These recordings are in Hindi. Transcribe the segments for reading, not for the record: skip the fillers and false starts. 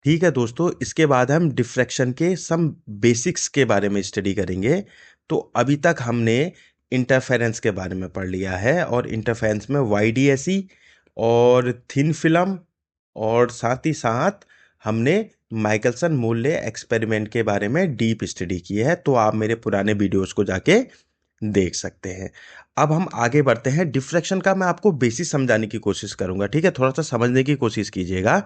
ठीक है दोस्तों, इसके बाद हम डिफ्रैक्शन के सम बेसिक्स के बारे में स्टडी करेंगे। तो अभी तक हमने इंटरफेरेंस के बारे में पढ़ लिया है, और इंटरफेरेंस में वाईडीएसई और थिन फिल्म, और साथ ही साथ हमने माइकलसन मोर्ले एक्सपेरिमेंट के बारे में डीप स्टडी की है। तो आप मेरे पुराने वीडियोस को जाके देख सकते हैं। अब हम आगे बढ़ते हैं। डिफ्रैक्शन का मैं आपको बेसिक समझाने की कोशिश करूंगा, ठीक है? थोड़ा सा समझने की कोशिश कीजिएगा।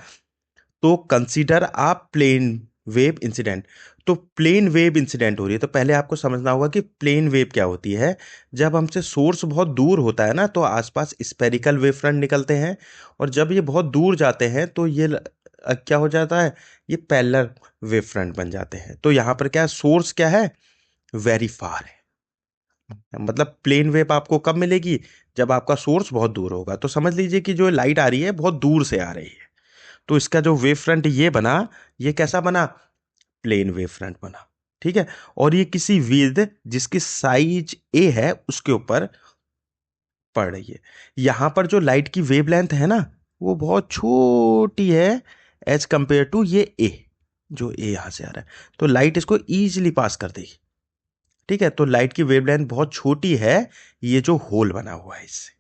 तो कंसीडर आप प्लेन वेव इंसिडेंट। तो प्लेन वेव इंसिडेंट हो रही है, तो पहले आपको समझना होगा कि प्लेन वेव क्या होती है। जब हमसे सोर्स बहुत दूर होता है ना, तो आसपास स्पेरिकल वेव फ्रंट निकलते हैं, और जब ये बहुत दूर जाते हैं तो ये क्या हो जाता है, ये पैरेलल वेव फ्रंट बन जाते हैं। तो यहाँ पर क्या है, सोर्स क्या है, वेरी फार है। मतलब प्लेन वेव आपको कब मिलेगी, जब आपका सोर्स बहुत दूर होगा। तो समझ लीजिए कि जो लाइट आ रही है बहुत दूर से आ रही है, तो इसका जो वेव फ्रंट ये बना, ये कैसा बना, प्लेन वेव फ्रंट बना। ठीक है, और ये किसी विद जिसकी साइज ए है उसके ऊपर पड़ रही है। यहां पर जो लाइट की वेवलेंथ है ना, वो बहुत छोटी है एज कंपेयर टू ये ए, जो ए यहां से आ रहा है। तो लाइट इसको इजीली पास कर देगी। ठीक है, तो लाइट की वेवलेंथ बहुत छोटी है, ये जो होल बना हुआ है इससे।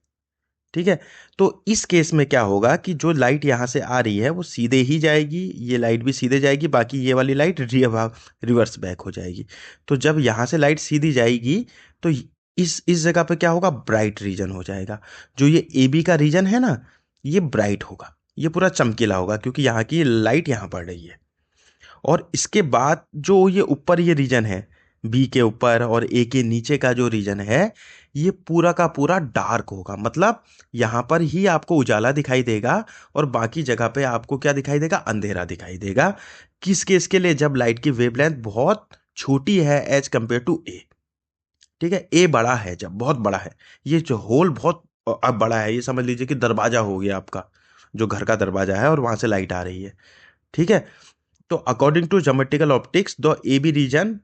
ठीक है, तो इस केस में क्या होगा कि जो लाइट यहां से आ रही है वो सीधे ही जाएगी, ये लाइट भी सीधे जाएगी, बाकी ये वाली लाइट रिवर्स बैक हो जाएगी। तो जब यहां से लाइट सीधी जाएगी, तो इस जगह पे क्या होगा, ब्राइट रीजन हो जाएगा। जो ये ए बी का रीजन है ना, ये ब्राइट होगा, ये पूरा चमकीला होगा, क्योंकि यहाँ की लाइट यहाँ पड़ रही है। और इसके बाद जो ये ऊपर ये रीजन है, बी के ऊपर और ए के नीचे का जो रीजन है, ये पूरा का पूरा डार्क होगा। मतलब यहां पर ही आपको उजाला दिखाई देगा, और बाकी जगह पे आपको क्या दिखाई देगा, अंधेरा दिखाई देगा। किस केस के लिए, जब लाइट की वेवलेंथ बहुत छोटी है एज कंपेयर टू ए। ठीक है, ए बड़ा है, जब बहुत बड़ा है, ये जो होल बहुत अब बड़ा है, ये समझ लीजिए कि दरवाजा हो गया आपका, जो घर का दरवाजा है, और वहां से लाइट आ रही है। ठीक है, तो according to geometrical optics the A B region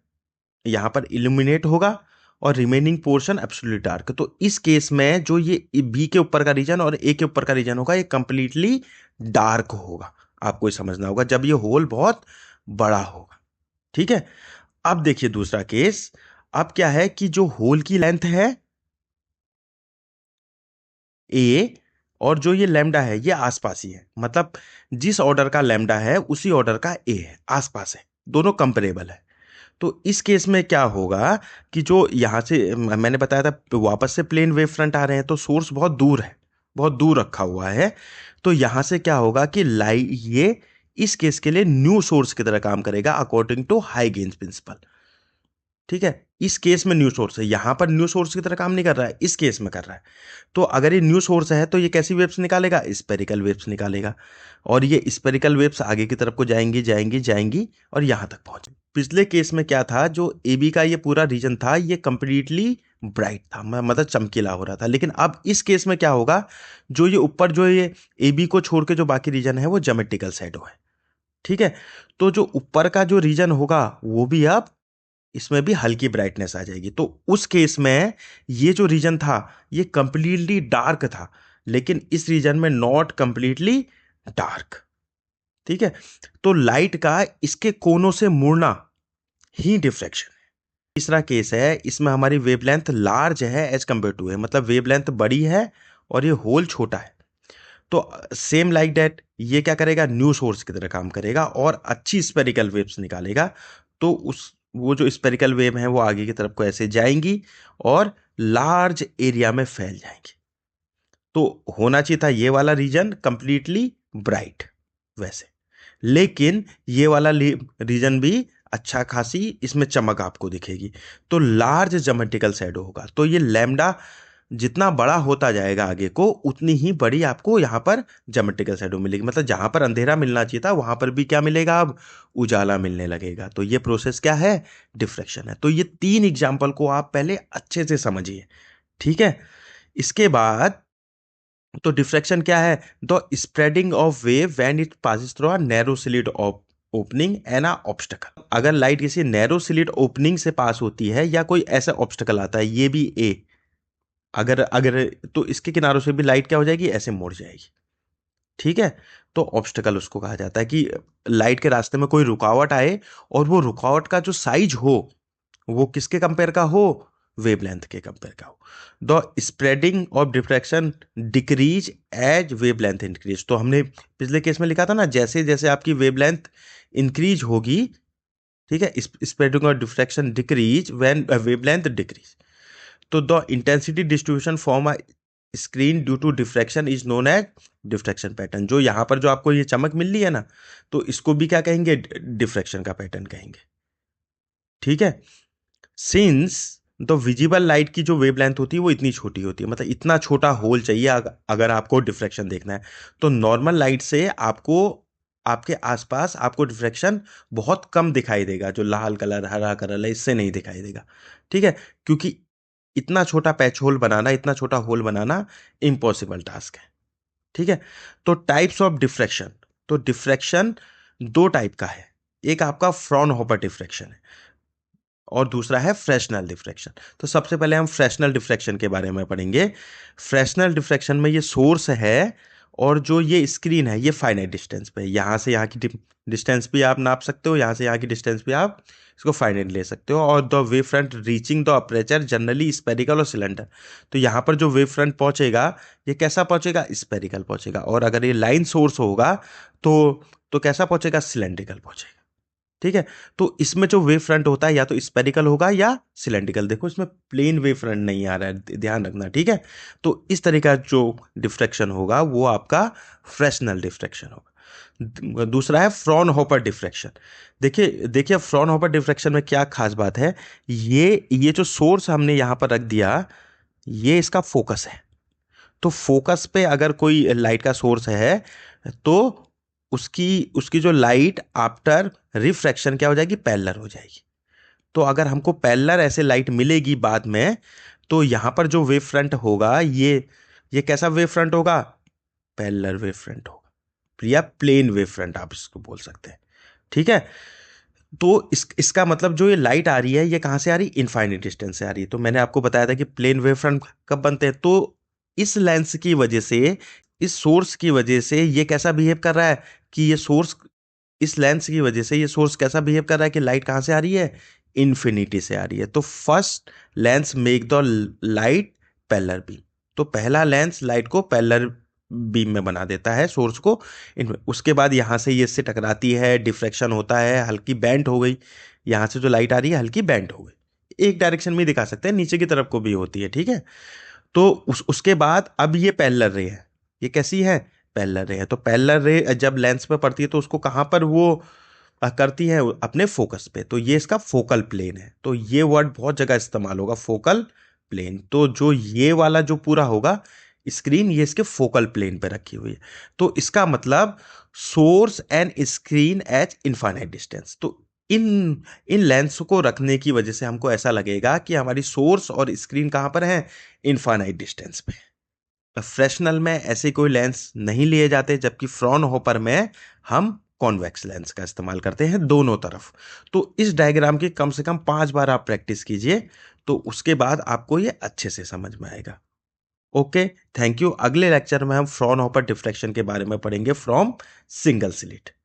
यहां पर इल्यूमिनेट होगा, और रिमेनिंग पोर्शन एब्सोल्यूटली डार्क। तो इस केस में जो ये बी के ऊपर का रीजन और ए के ऊपर का रीजन होगा, ये कंप्लीटली डार्क होगा। आपको ये समझना होगा जब ये होल बहुत बड़ा होगा। ठीक है, अब देखिए दूसरा केस। अब क्या है कि जो होल की लेंथ है ए, और जो ये लैम्डा है ये आसपास ही है। मतलब जिस ऑर्डर का लैम्डा है उसी ऑर्डर का ए है, आसपास है, दोनों कंपेरेबल है। तो इस केस में क्या होगा कि जो यहां से मैंने बताया था वापस से प्लेन वेव फ्रंट आ रहे हैं, तो सोर्स बहुत दूर है, बहुत दूर रखा हुआ है। तो यहां से क्या होगा कि लाइट ये इस केस के लिए न्यू सोर्स की तरह काम करेगा अकॉर्डिंग टू हाइगेन्स प्रिंसिपल। ठीक है, इस केस में न्यू सोर्स है, यहां पर न्यू सोर्स की तरह काम नहीं कर रहा है, इस केस में कर रहा है। तो अगर ये न्यू सोर्स है तो ये कैसी वेव्स निकालेगा, स्पेरिकल वेव्स निकालेगा। और ये स्पेरिकल वेव्स आगे की तरफ को जाएंगी जाएंगी जाएंगी और यहां तक पहुंचे। पिछले केस में क्या था, जो ए बी का ये पूरा रीजन था, ये कंप्लीटली ब्राइट था, मतलब चमकीला हो रहा था। लेकिन अब इस केस में क्या होगा, जो ये ऊपर जो ये ए बी को छोड़ के जो बाकी रीजन है वो ज्योमेट्रिकल शैडो है। ठीक है, तो जो ऊपर का जो रीजन होगा वो भी अब इसमें भी हल्की ब्राइटनेस आ जाएगी। तो उस केस में ये जो रीजन था ये कंप्लीटली डार्क था, लेकिन इस रीजन में नॉट कंप्लीटली डार्क। ठीक है, तो लाइट का इसके कोनों से मुड़ना ही डिफ्रैक्शन है। तीसरा केस है, इसमें हमारी वेवलेंथ लार्ज है एज कंपेयर टू है, मतलब वेवलेंथ बड़ी है और ये होल छोटा है। तो सेम लाइक दैट ये क्या करेगा, न्यू सोर्स की तरह काम करेगा और अच्छी स्पेरिकल वेव्स निकालेगा। तो उस वो जो स्पेरिकल वेव है वो आगे की तरफ को ऐसे जाएंगी और लार्ज एरिया में फैल जाएंगी। तो होना चाहिए था ये वाला रीजन कंप्लीटली ब्राइट वैसे, लेकिन ये वाला रीजन भी अच्छा खासी इसमें चमक आपको दिखेगी। तो लार्ज ज्योमेट्रिकल शैडो होगा। तो ये लैम्डा जितना बड़ा होता जाएगा आगे को, उतनी ही बड़ी आपको यहाँ पर ज्योमेट्रिकल शैडो मिलेगी। मतलब जहां पर अंधेरा मिलना चाहिए था वहां पर भी क्या मिलेगा, अब उजाला मिलने लगेगा। तो ये प्रोसेस क्या है, डिफ्रैक्शन है। तो ये तीन एग्जाम्पल को आप पहले अच्छे से समझिए। ठीक है, इसके बाद तो डिफ्रैक्शन क्या है, the spreading of wave when it passes through a narrow slit of opening and a obstacle. अगर लाइट किसी नैरो स्लिट ओपनिंग से पास होती है या कोई ऐसा ऑब्स्टेकल आता है, ये भी ए, अगर अगर तो इसके किनारों से भी लाइट क्या हो जाएगी, ऐसे मुड़ जाएगी। ठीक है। तो ऑब्स्टेकल उसको कहा जाता है कि लाइट के रास्ते में कोई रुकावट आए और वो रुकावट का जो साइज हो वो किसके कंपेयर का हो, वेवलेंथ के कंपेयर का हो। The spreading of diffraction decrease as wavelength increase. तो हमने पिछले केस में लिखा था ना, जैसे जैसे आपकी वेवलेंथ इंक्रीज होगी, ठीक है, spreading of diffraction decrease when wavelength decrease. तो the intensity distribution form a screen due to diffraction is known as diffraction pattern. जो यहाँ पर जो आपको ये चमक मिल रही है ना, तो इसको भी क्या कहेंगे, डिफ्रैक्शन का पैटर्न कहेंगे। ठीक है। सिंस द विजिबल लाइट की जो वेवलेंथ होती है वो इतनी छोटी होती है, मतलब इतना छोटा होल चाहिए अगर आपको डिफ्रैक्शन देखना है। तो नॉर्मल लाइट से आपको आपके आसपास आपको डिफ्रैक्शन बहुत कम दिखाई देगा, जो लाल कलर हरा कलर है इससे नहीं दिखाई देगा। ठीक है, क्योंकि इतना छोटा पैच होल बनाना, इतना छोटा होल बनाना इम्पॉसिबल टास्क है। ठीक है। तो टाइप्स ऑफ डिफ्रैक्शन, तो डिफ्रैक्शन दो टाइप का है। एक आपका फ्रॉनहोफर डिफ्रैक्शन है और दूसरा है फ्रेशनल डिफ्रैक्शन। तो सबसे पहले हम फ्रेशनल डिफ्रैक्शन के बारे में पढ़ेंगे। फ्रेशनल डिफ्रैक्शन में ये सोर्स है और जो ये स्क्रीन है ये फाइनाइट डिस्टेंस पे है। यहाँ से यहाँ की डिस्टेंस भी आप नाप सकते हो, यहाँ से यहाँ की डिस्टेंस भी आप इसको फाइनाइट ले सकते हो। और the wave front reaching the aperture generally spherical और सिलेंडर। तो यहाँ पर जो वेव फ्रंट पहुंचेगा ये कैसा पहुंचेगा, स्पेरिकल पहुंचेगा। और अगर ये लाइन सोर्स होगा तो कैसा पहुंचेगा, सिलेंड्रिकल पहुंचेगा। ठीक है। तो इसमें जो वेव फ्रंट होता है या तो स्पेरिकल होगा या सिलेंड्रिकल। देखो इसमें प्लेन वेव फ्रंट नहीं आ रहा है, ध्यान रखना। ठीक है। तो इस तरह का जो डिफ्रैक्शन होगा वो आपका फ्रेशनल डिफ्रैक्शन होगा। दूसरा है फ्रॉनहोफर डिफ्रैक्शन। देखिए देखिए फ्रॉनहोफर डिफ्रैक्शन में क्या खास बात है, ये जो सोर्स हमने यहां पर रख दिया ये इसका फोकस है। तो फोकस पे अगर कोई लाइट का सोर्स है तो उसकी उसकी जो लाइट आफ्टर रिफ्रैक्शन क्या हो जाएगी, पैरेलल हो जाएगी। तो अगर हमको पैरेलल ऐसे लाइट मिलेगी बाद में, तो यहां पर जो वेव फ्रंट होगा ये कैसा वेव फ्रंट होगा, पैरेलल वेव फ्रंट होगा या प्लेन वेव फ्रंट आप इसको बोल सकते हैं। ठीक है। तो इसका मतलब जो ये लाइट आ रही है ये कहाँ से आ रही है, इनफाइनाइट डिस्टेंस से आ रही है। तो मैंने आपको बताया था कि प्लेन वेव फ्रंट कब बनते हैं, तो इस लेंस की वजह से, इस सोर्स की वजह से ये कैसा बिहेव कर रहा है कि ये सोर्स, इस लेंस की वजह से ये सोर्स कैसा बिहेव कर रहा है कि लाइट कहाँ से आ रही है, इन्फिनिटी से आ रही है। तो first lens make the light parallel beam. तो पहला लेंस लाइट को पैरेलल बीम में बना देता है सोर्स को। उसके बाद यहाँ से ये इससे टकराती है, डिफ्रैक्शन होता है, हल्की बेंट हो गई। यहाँ से जो लाइट आ रही है हल्की बेंट हो गई। एक डायरेक्शन में दिखा सकते हैं, नीचे की तरफ को भी होती है। ठीक है। तो उसके बाद अब ये पैरेलल रे है। ये कैसी है, पैरेलल रे है। तो पैरेलल रे जब लेंस पे पड़ती है तो उसको कहाँ पर वो करती है, अपने फोकस पे। तो ये इसका फोकल प्लेन है। तो ये वर्ड बहुत जगह इस्तेमाल होगा, फोकल प्लेन। तो जो ये वाला जो पूरा होगा स्क्रीन, ये इसके फोकल प्लेन पे रखी हुई है। तो इसका मतलब source and screen eight infinite distance. तो इन इन लेंस को रखने की वजह से हमको ऐसा लगेगा कि हमारी सोर्स और स्क्रीन कहाँ पर है, इनफाइनाइट डिस्टेंस पे। फ्रेशनल में ऐसे कोई लेंस नहीं लिए जाते, जबकि फ्रॉनहोफर में हम कॉन्वेक्स लेंस का इस्तेमाल करते हैं दोनों तरफ। तो इस डायग्राम की कम से कम 5 बार आप प्रैक्टिस कीजिए, तो उसके बाद आपको ये अच्छे से समझ में आएगा। Okay, thank you. अगले लेक्चर में हम फ्रॉनहोफर डिफ्रैक्शन के बारे में पढ़ेंगे फ्रॉम सिंगल स्लिट।